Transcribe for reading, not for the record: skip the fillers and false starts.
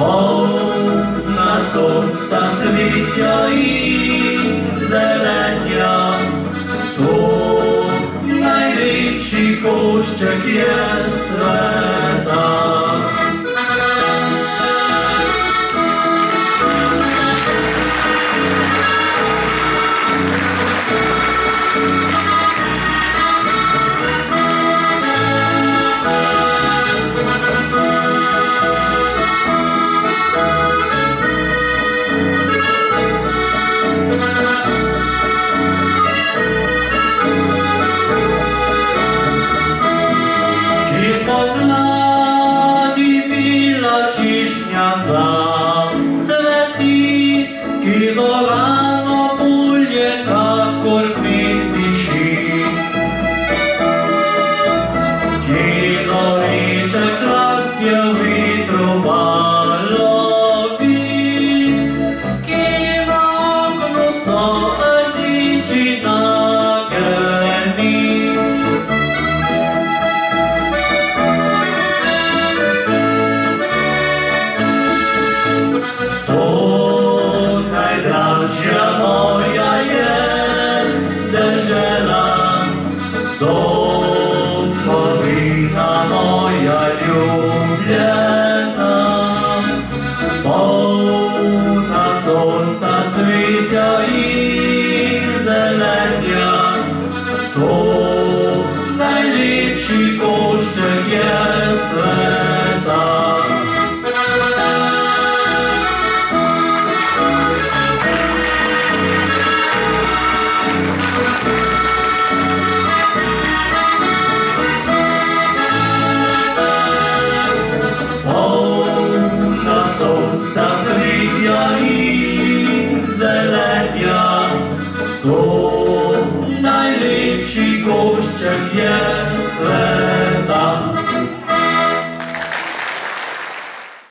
Повна сонця світя і зелення, то найліпший кущик є света. Зацвети, ки зорано пульє, как кормить піші. Ки зориче красє витрувало він, ки на окно садичі на герні. Najdraższa moja jest deżela, domowina moja lubiana. Pełna słońca cwita i zelenia, to najlepszy koszczek jest świata. Сонця світя і зелення, то найліпший кущик є